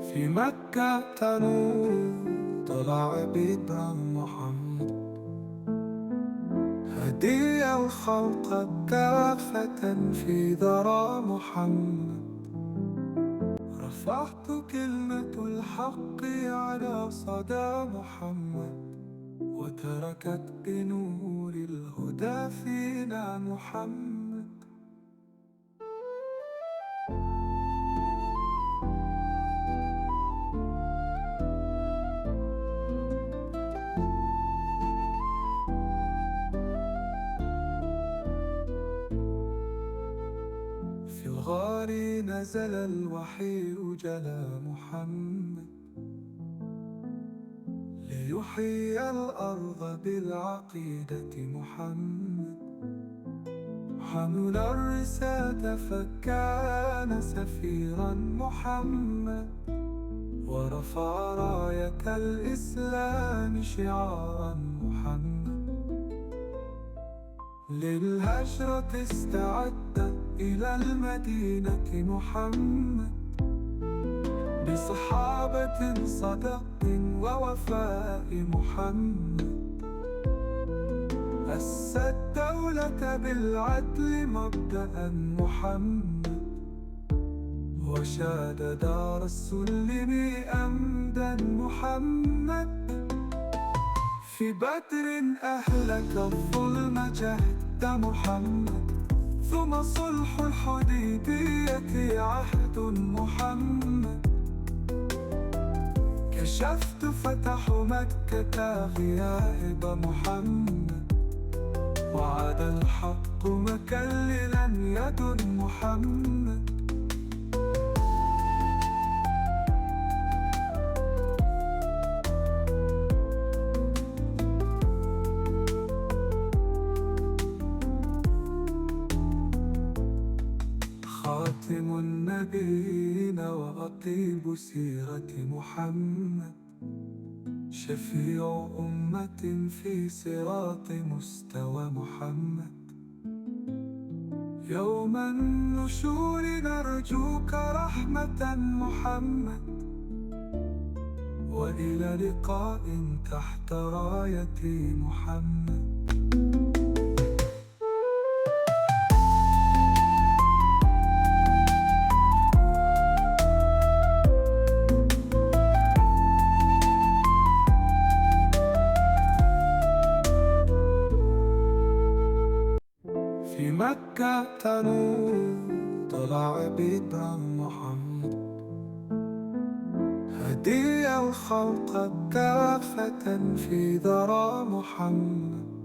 في مكة تنور طلع بدر محمد، هدي الخلق كافة في ذرى محمد. رفعت كلمة الحق على صدى محمد، وتركت بنور الهدى فينا محمد. في الغار نزل الوحي جلا محمد، ليحيي الأرض بالعقيدة محمد. حمل الرسالة فكان سفيرا محمد، ورفع راية الإسلام شعارا محمد. للهجرة استعد إلى المدينة محمد، بصحابة صدق ووفاء محمد. أسس الدولة بالعدل مبدأ محمد، وشاد دار السلم أمدا محمد. في بدر أهلك الظلم جهد محمد، ثم صلح الحديبية عهد محمد. كشفت فتح مكة غياب محمد، وعاد الحق مكللا يد محمد. خاتم النبيين وأطيب سيرة محمد، شفيع أمة في صراط مستوى محمد. يوم النشور نرجوك رحمة محمد، وإلى لقاء تحت راية محمد. في مكة تنور طلع بدر محمد، هدي الخلق كافة في ذرى محمد.